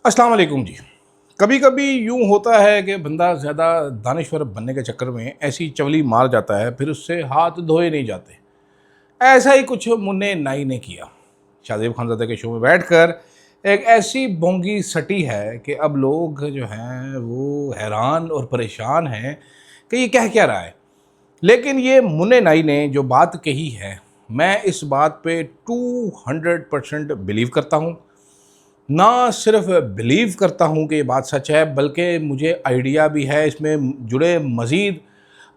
अस्सलाम वालेकुम जी। कभी कभी यूं होता है कि बंदा ज़्यादा दानिश्वर बनने के चक्कर में ऐसी चवली मार जाता है, फिर उससे हाथ धोए नहीं जाते। ऐसा ही कुछ मुन्ने नाई ने किया। शाहज़ेब खानज़ादा के शो में बैठकर एक ऐसी बोंगी सटी है कि अब लोग जो हैं वो हैरान और परेशान हैं कि ये कह क्या रहा है। लेकिन ये मुन्ने नाई ने जो बात कही है, मैं इस बात पे 200% बिलीव करता हूँ। ना सिर्फ बिलीव करता हूँ कि ये बात सच है, बल्कि मुझे आइडिया भी है, इसमें जुड़े मज़ीद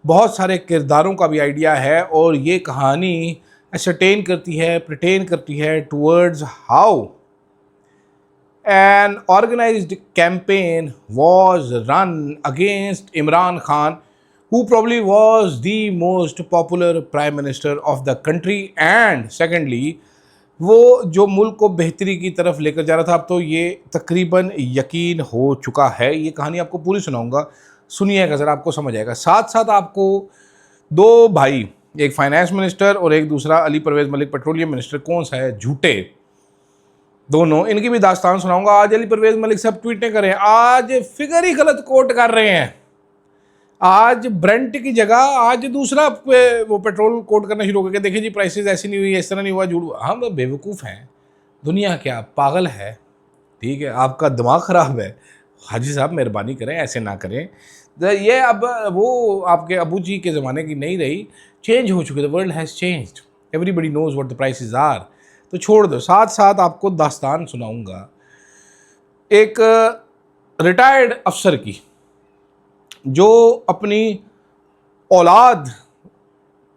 बहुत सारे किरदारों का भी आइडिया है। और ये कहानी एसरटेन करती है, प्रिटेन करती है towards how an organised campaign was run against Imran Khan, who probably was the most popular prime minister of the country, and secondly वो जो मुल्क को बेहतरी की तरफ लेकर जा रहा था। अब तो ये तकरीबन यकीन हो चुका है। ये कहानी आपको पूरी सुनाऊंगा, सुनिएगा ज़रा, आपको समझ आएगा। साथ साथ आपको दो भाई, एक फाइनेंस मिनिस्टर और एक दूसरा अली परवेज़ मलिक पेट्रोलियम मिनिस्टर, कौन सा है झूठे दोनों, इनकी भी दास्तान सुनाऊंगा। आज अली परवेज़ मलिक सब ट्वीटें करें, आज फिगर ही गलत कोट कर रहे हैं। आज ब्रेंट की जगह आज दूसरा वो पेट्रोल कोट करना शुरू करके, देखिए जी प्राइसेस ऐसी नहीं हुई, इस तरह नहीं हुआ, झूठ हुआ। हम बेवकूफ़ हैं, दुनिया क्या पागल है? ठीक है, आपका दिमाग ख़राब है। हाजी साहब मेहरबानी करें, ऐसे ना करें। ये अब वो आपके अबू जी के ज़माने की नहीं रही, चेंज हो चुकी। The world has changed, everybody knows what the prices are. तो छोड़ दो। साथ साथ आपको दास्तान सुनाऊंगा एक रिटायर्ड अफसर की, जो अपनी औलाद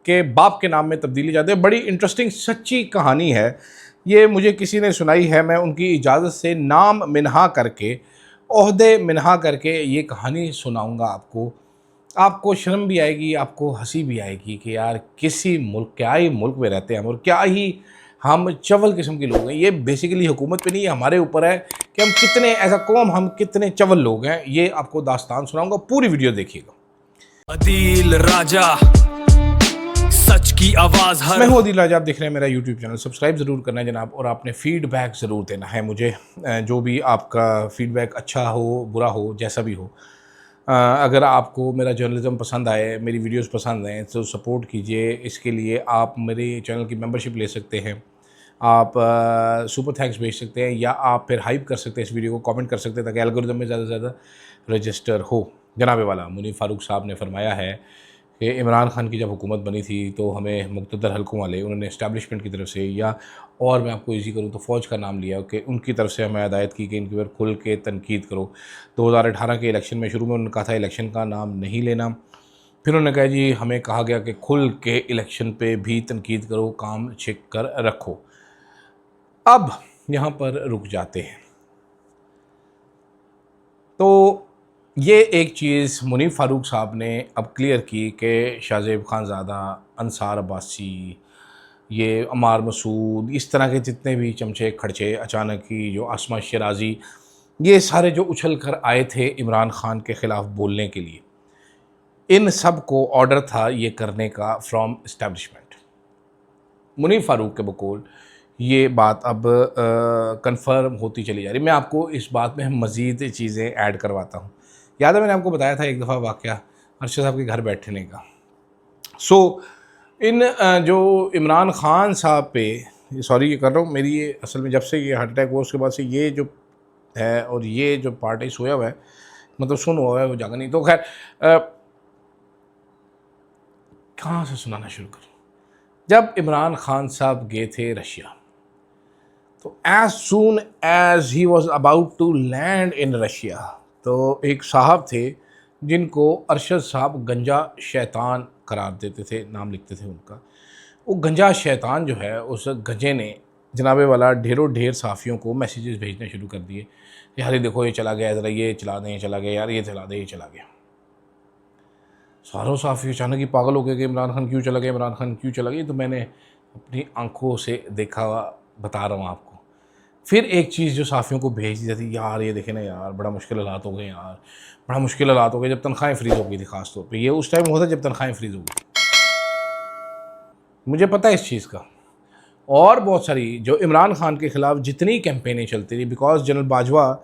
के बाप के नाम में तब्दीली जाते हैं। बड़ी इंटरेस्टिंग सच्ची कहानी है ये, मुझे किसी ने सुनाई है। मैं उनकी इजाज़त से नाम मिनहा करके, ओहदे मिनहा करके ये कहानी सुनाऊंगा आपको। आपको शर्म भी आएगी, आपको हंसी भी आएगी कि यार किसी मुल्क, क्या ही मुल्क में रहते हैं हम, और क्या ही हम चवल किस्म के लोग हैं। ये बेसिकली हुकूमत पे नहीं है, हमारे ऊपर है कि हम कितने, ऐसा कौम, हम कितने चवल लोग हैं। ये आपको दास्तान सुनाऊंगा, पूरी वीडियो देखिएगा। अदील राजा, सच की आवाज हर। मैं हूं अदील राजा, आप देख रहे हैं मेरा यूट्यूब चैनल। सब्सक्राइब ज़रूर करना है जनाब, और आपने फीडबैक ज़रूर देना है मुझे। जो भी आपका फीडबैक, अच्छा हो बुरा हो, जैसा भी हो। अगर आपको मेरा जर्नलिज्म पसंद आए, मेरी वीडियोस पसंद आए, तो सपोर्ट कीजिए। इसके लिए आप मेरे चैनल की मेंबरशिप ले सकते हैं, आप सुपर थैंक्स भेज सकते हैं, या आप फिर हाइप कर सकते हैं इस वीडियो को, कमेंट कर सकते हैं, ताकि एल्गोरिदम में ज़्यादा से ज़्यादा रजिस्टर हो। जनाब वाला मुनीर फ़ारूक साहब ने फरमाया है कि इमरान खान की जब हुकूमत बनी थी तो हमें मुक़्तदर हलकों वाले, उन्होंने इस्टेब्लिशमेंट की तरफ से, या और मैं आपको ईज़ी करूँ तो फ़ौज का नाम लिया कि उनकी तरफ से हमें हिदायत की कि इनके ऊपर खुल के तनकीद करो। 2018 के इलेक्शन में शुरू में उन्होंने कहा था इलेक्शन का नाम नहीं लेना, फिर उन्होंने कहा जी हमें कहा गया कि खुल के इलेक्शन पे भी तनकीद करो, काम चेक कर रखो। अब यहाँ पर रुक जाते हैं। तो ये एक चीज़ मुनीर फ़ारूक साहब ने अब क्लियर की कि शाहज़ेब खानज़ादा, अंसार अब्बासी, ये अमार मसूद, इस तरह के जितने भी चमचे खर्चे, अचानक ही जो आसमा शराजी, ये सारे जो उछल कर आए थे इमरान खान के ख़िलाफ़ बोलने के लिए, इन सब को ऑर्डर था ये करने का फ्रॉम इस्टेब्लिशमेंट। मुनीर फ़ारूक के बकौल ये बात अब कंफर्म होती चली जा रही। मैं आपको इस बात में मज़ीद चीज़ें ऐड करवाता हूँ। याद है मैंने आपको बताया था एक दफ़ा वाक़या अरशद साहब के घर बैठने का। इन जो इमरान खान साहब पे, सॉरी ये कर रहा हूँ, मेरी ये असल में जब से ये हार्ट अटैक हुआ उसके बाद से ये जो है, और ये जो पार्ट है सोया हुआ है, मतलब सुन हुआ है, वो जागा नहीं। तो खैर कहाँ से सुनाना शुरू करूँ। जब इमरान खान साहब गए थे रशिया, तो as soon as he was about to land in Russia, तो एक साहब थे जिनको अरशद साहब गंजा शैतान करार देते थे, नाम लिखते थे उनका। वो गंजा शैतान जो है, उस गंजे ने जनाबे वाला ढेरों ढेर साफ़ियों को मैसेजेस भेजने शुरू कर दिए, यार ये देखो ये चला गया, ज़रा ये चला दें, ये चला गया, यार ये चला दें, ये चला गया। सारों साफ़ी अचानक ही पागल हो गए कि इमरान खान क्यों चला गया, इमरान खान क्यों चला गया। तो मैंने अपनी आंखों से देखा, बता रहा हूँ आपको। फिर एक चीज़ जो साफ़ियों को भेज दी जाती, यार ये देखे ना यार, बड़ा मुश्किल हालात हो गए यार, बड़ा मुश्किल हालात हो गए। जब तनख्वाहें फ्रीज़ हो गई थी, ख़ास तौर पे ये उस टाइम होता जब तनख्वाहें फ्रीज़ हो गई, मुझे पता है इस चीज़ का। और बहुत सारी जो इमरान खान के ख़िलाफ़ जितनी कैंपेनें चलती रही, बिकॉज जनरल बाजवा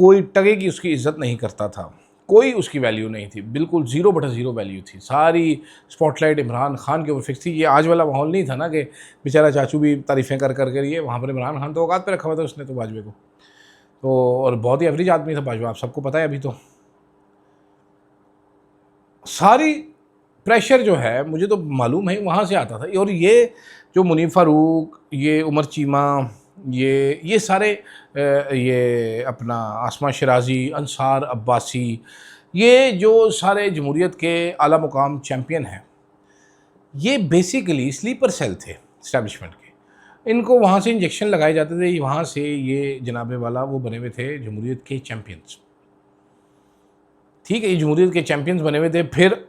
कोई टके की उसकी इज्जत नहीं करता था, कोई उसकी वैल्यू नहीं थी, बिल्कुल 0/0 वैल्यू थी। सारी स्पॉटलाइट इमरान खान के ऊपर फिक्स थी। ये आज वाला माहौल नहीं था ना कि बेचारा चाचू भी तारीफ़ें कर कर कर, ये वहाँ पर इमरान खान तो औकात पे रखा हुआ था उसने तो बाजवे को, तो और बहुत ही एवरेज आदमी था बाजवा, आप सबको पता है। अभी तो सारी प्रेशर जो है मुझे तो मालूम है वहाँ से आता था। और ये जो मुनीर फ़ारूक, ये उमर चीमा, ये सारे ये अपना आसमा शराजी, अंसार अब्बासी, ये जो सारे जमहूरियत के आला मुकाम चैम्पियन हैं, ये बेसिकली स्लीपर सेल थे इस्टेब्लिशमेंट के। इनको वहाँ से इंजेक्शन लगाए जाते थे, वहाँ से ये जनाबे वाला वो बने हुए थे जमहूरियत के चैम्पियंस। ठीक है, ये जमहूरियत के चैम्पियंस बने हुए थे। फिर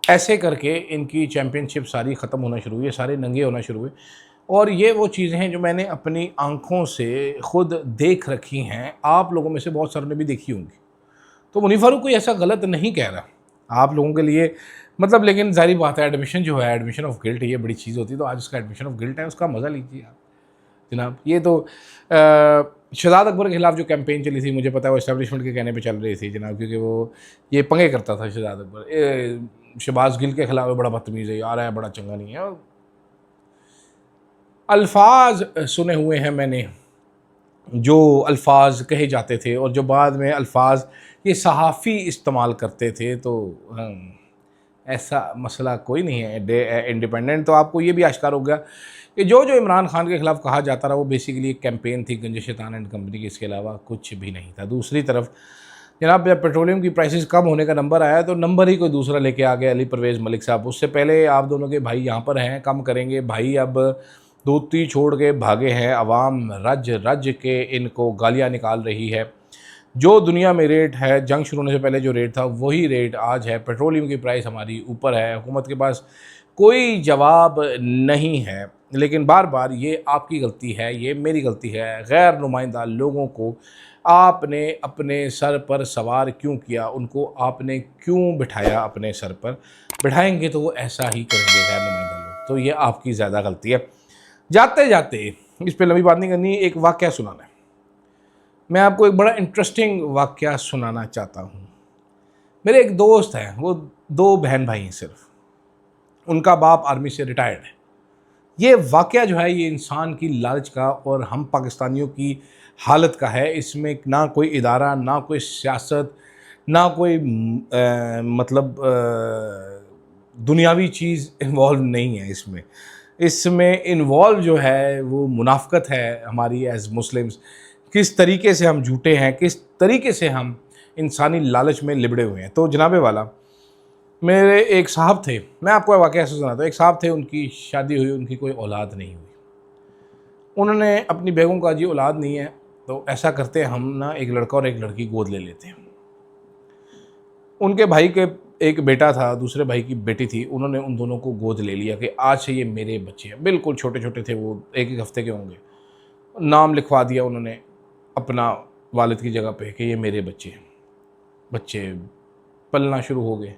ऐसे करके इनकी चैम्पियनशिप सारी ख़त्म होना शुरू हुई, सारे नंगे होना शुरू हुए। और ये वो चीज़ें हैं जो मैंने अपनी आंखों से ख़ुद देख रखी हैं, आप लोगों में से बहुत सारों ने भी देखी होंगी। तो मुनीर फ़ारूक कोई ऐसा गलत नहीं कह रहा आप लोगों के लिए, मतलब, लेकिन ज़ाहिर बात है एडमिशन जो है, एडमिशन ऑफ गिल्ट, ये बड़ी चीज़ होती है। तो आज उसका एडमिशन ऑफ गिल्ट है, उसका मज़ा लीजिए आप जनाब। ये तो शहजाद अकबर के ख़िलाफ़ जो कैंपेन चली थी, मुझे पता है वो इस्टेब्लिशमेंट के कहने पे चल रही थी जनाब, क्योंकि वो ये पंगे करता था शहजाद अकबर। शहबाज गिल के ख़िलाफ़ बड़ा बदतमीज़ है, आ रहा है, बड़ा चंगा नहीं है। अल्फाज सुने हुए हैं मैंने, जो अल्फाज कहे जाते थे और जो बाद में अल्फाज ये सहाफ़ी इस्तेमाल करते थे। तो ऐसा मसला कोई नहीं है इंडिपेंडेंट। तो आपको ये भी आश्कार हो गया कि जो इमरान खान के ख़िलाफ़ कहा जाता रहा वो बेसिकली एक कैंपेन थी गंज शैतान एंड कंपनी की, इसके अलावा कुछ भी नहीं था। दूसरी तरफ जनाब, जब पेट्रोलियम की प्राइसेस कम होने का नंबर आया तो नंबर ही कोई दूसरा लेके आ गया, अली परवेज़ मलिक साहब। उससे पहले आप दोनों के भाई यहाँ पर हैं, कम करेंगे भाई, अब धोती छोड़ के भागे हैं। अवाम रज रज के इनको गालियाँ निकाल रही है। जो दुनिया में रेट है, जंग शुरू होने से पहले जो रेट था वही रेट आज है। पेट्रोलियम की प्राइस हमारी ऊपर है, हुकूमत के पास कोई जवाब नहीं है। लेकिन बार बार ये आपकी गलती है, ये मेरी गलती है, गैर नुमाइंदा लोगों को आपने अपने सर पर सवार क्यों किया, उनको आपने क्यों बिठाया अपने सर पर। बिठाएंगे तो वो ऐसा ही करेंगे गैर नुमाइंदा लोग, तो ये आपकी ज़्यादा गलती है। जाते जाते इस पर लंबी बात नहीं करनी, एक वाक़या सुनाना है। मैं आपको एक बड़ा इंटरेस्टिंग वाक़या सुनाना चाहता हूँ। मेरे एक दोस्त हैं, वो 2 बहन भाई हैं सिर्फ, उनका बाप आर्मी से रिटायर्ड है। ये वाक़या जो है ये इंसान की लालच का और हम पाकिस्तानियों की हालत का है। इसमें ना कोई इदारा, ना कोई सियासत, ना कोई दुनियावी चीज़ इन्वॉल्व नहीं है इसमें। इसमें इन्वॉल्व जो है वो मुनाफ़क़त है हमारी एज़ मुस्लिम्स। किस तरीके से हम झूठे हैं, किस तरीके से हम इंसानी लालच में लिबड़े हुए हैं। तो जनाबे वाला, मेरे एक साहब थे, मैं आपको वाक़या ऐसे सुनाता हूँ। एक साहब थे, उनकी शादी हुई, उनकी कोई औलाद नहीं हुई। उन्होंने अपनी बेगम का जी औलाद नहीं है, तो ऐसा करते हैं हम ना एक लड़का और एक लड़की गोद ले लेते हैं। उनके भाई के एक बेटा था, दूसरे भाई की बेटी थी, उन्होंने उन दोनों को गोद ले लिया कि आज से ये मेरे बच्चे हैं। बिल्कुल छोटे छोटे थे वो, 1-1 हफ्ते के होंगे। नाम लिखवा दिया उन्होंने अपना वालिद की जगह पे कि ये मेरे बच्चे हैं। बच्चे पलना शुरू हो गए।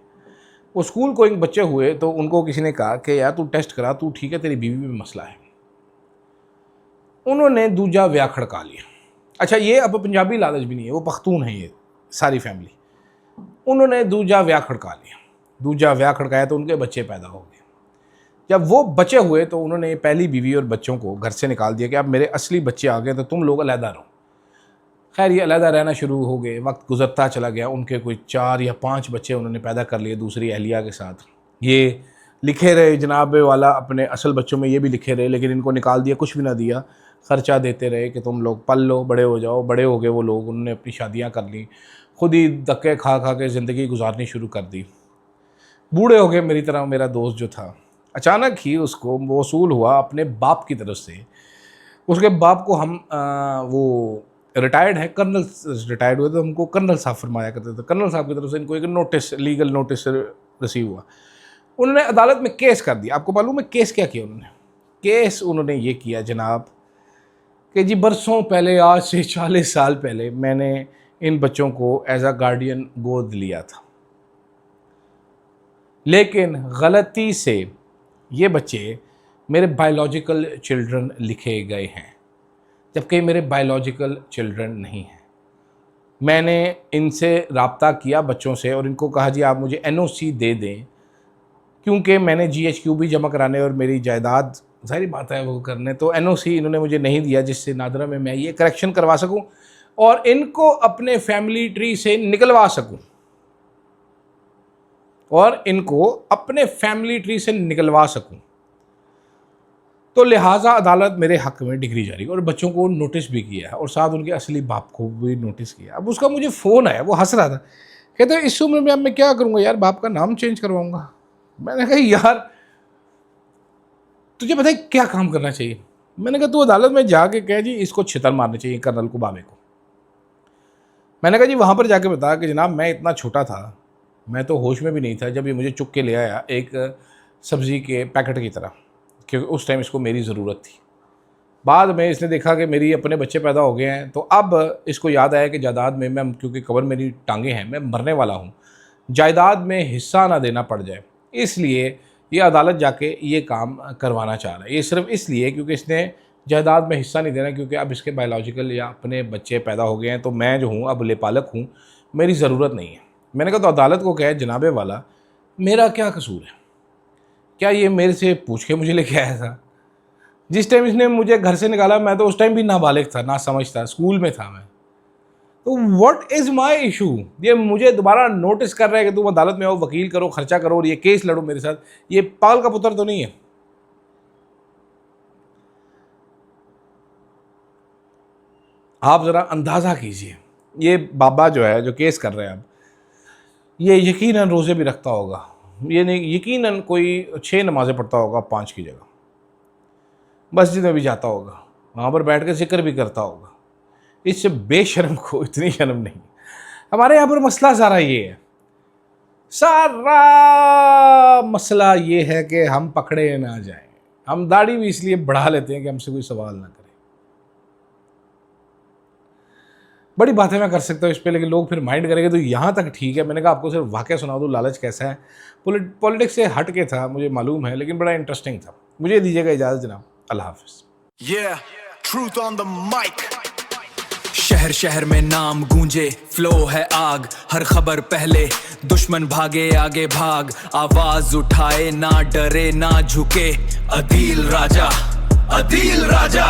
वो स्कूल को एक बच्चे हुए तो उनको किसी ने कहा कि यार तू टेस्ट करा, तू ठीक है, तेरी बीवी में मसला है। उन्होंने दूजा ब्याह खड़का लिया। अच्छा, ये अब पंजाबी लालच भी नहीं है, वो पख्तून है ये सारी फैमिली। उन्होंने दूजा ब्याह खड़का लिया। दूजा ब्याह खड़काया तो उनके बच्चे पैदा हो गए। जब वो बच्चे हुए तो उन्होंने पहली बीवी और बच्चों को घर से निकाल दिया कि अब मेरे असली बच्चे आ गए तो तुम लोग अलहदा रहो। खैर, ये अलहदा रहना शुरू हो गए। वक्त गुजरता चला गया, उनके कोई 4 या 5 बच्चे उन्होंने पैदा कर लिए दूसरी अहलिया के साथ। ये लिखे रहे जनाब वाला अपने असल बच्चों में, ये भी लिखे रहे, लेकिन इनको निकाल दिया, कुछ भी ना दिया। ख़र्चा देते रहे कि तुम लोग पल लो, बड़े हो जाओ। बड़े हो गए वो लोग, उन्होंने अपनी शादियाँ कर ली, खुद ही धक्के खा खा के ज़िंदगी गुजारनी शुरू कर दी। बूढ़े हो गए मेरी तरह। मेरा दोस्त जो था, अचानक ही उसको वसूल हुआ अपने बाप की तरफ से। उसके बाप को हम वो रिटायर्ड है, कर्नल रिटायर्ड हुए तो हमको कर्नल साहब फरमाया करते थे। कर्नल साहब की तरफ से इनको एक नोटिस, लीगल नोटिस रिसीव हुआ। उन्होंने अदालत में केस कर दिया। आपको मालूम है केस क्या किया उन्होंने? केस उन्होंने ये किया जनाब कि जी बरसों पहले, आज से 40 साल पहले, मैंने इन बच्चों को एज अ गार्डियन गोद लिया था, लेकिन गलती से ये बच्चे मेरे बायोलॉजिकल चिल्ड्रन लिखे गए हैं, जबकि मेरे बायोलॉजिकल चिल्ड्रन नहीं हैं। मैंने इनसे रब्ता किया बच्चों से और इनको कहा जी आप मुझे एनओसी दे दें, क्योंकि मैंने जीएचक्यू भी जमा कराने और मेरी जायदाद सारी बात है वो करने, तो एनओसी इन्होंने मुझे नहीं दिया जिससे नादरा में मैं ये करेक्शन करवा सकूं और इनको अपने फैमिली ट्री से निकलवा सकूं तो लिहाजा अदालत मेरे हक में डिग्री जारी और बच्चों को नोटिस भी किया और साथ उनके असली बाप को भी नोटिस किया। अब उसका मुझे फ़ोन आया, वो हंस रहा था, कहते इस उम्र में अब मैं क्या करूँगा यार, बाप का नाम चेंज करवाऊँगा। मैंने कहा यार तुझे पता है क्या काम करना चाहिए? मैंने कहा तू अदालत में जाके कह जी इसको छितर मारने चाहिए कर्नल को, बाबे को। मैंने कहा जी वहाँ पर जाके बता कि जनाब मैं इतना छोटा था, मैं तो होश में भी नहीं था जब ये मुझे चुक के ले आया एक सब्ज़ी के पैकेट की तरह, क्योंकि उस टाइम इसको मेरी ज़रूरत थी। बाद में इसने देखा कि मेरी अपने बच्चे पैदा हो गए हैं, तो अब इसको याद आया कि जायदाद में मैं, क्योंकि कबर मेरी टांगे हैं, मैं मरने वाला हूँ, जायदाद में हिस्सा ना देना पड़ जाए, इसलिए ये अदालत जाके ये काम करवाना चाह रहा है। ये सिर्फ इसलिए क्योंकि इसने जायदाद में हिस्सा नहीं देना, क्योंकि अब इसके बायोलॉजिकल या अपने बच्चे पैदा हो गए हैं, तो मैं जो हूँ अब लेपालक हूँ, मेरी ज़रूरत नहीं है। मैंने कहा तो अदालत को कहे जनाबे वाला मेरा क्या कसूर है, क्या ये मेरे से पूछ के मुझे लेके आया था? जिस टाइम इसने मुझे घर से निकाला मैं तो उस टाइम भी नाबालिग था, ना समझ था, स्कूल में था मैं। तो व्हाट इज़ माय इशू? ये मुझे दोबारा नोटिस कर रहा है कि तुम अदालत में आओ, वकील करो, खर्चा करो और ये केस लड़ो मेरे साथ। ये पागल का पुत्र तो नहीं है। आप ज़रा अंदाज़ा कीजिए, ये बाबा जो है जो केस कर रहे हैं, अब ये यकीनन रोज़े भी रखता होगा, ये नहीं यकीनन कोई 6 नमाज़ें पढ़ता होगा 5 की जगह, मस्जिद में भी जाता होगा, वहाँ पर बैठ के जिक्र भी करता होगा। इससे बेशर्म को इतनी शर्म नहीं। हमारे यहाँ पर मसला सारा मसला ये है कि हम पकड़े ना जाएं। हम दाढ़ी भी इसलिए बढ़ा लेते हैं कि हमसे कोई सवाल ना करे। बड़ी बातें मैं कर सकता हूँ इस पर, लेकिन लोग फिर माइंड करेंगे, तो यहाँ तक ठीक है। मैंने कहा आपको सिर्फ वाक़या सुना दूँ लालच कैसा है। पॉलिटिक्स से हट के था, मुझे मालूम है, लेकिन बड़ा इंटरेस्टिंग था। मुझे दीजिएगा इजाज़त जनाब, अल्लाह हाफ़िज़। Yeah, truth on the mic. शहर शहर में नाम गूंजे, फ्लो है आग, हर खबर पहले, दुश्मन भागे आगे भाग, आवाज उठाए ना डरे ना झुके, अदील राजा, अदील राजा,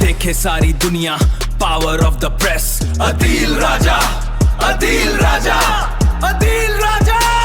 देखे सारी दुनिया, power of the press, Adeel Raja, Adeel Raja, Adeel Raja.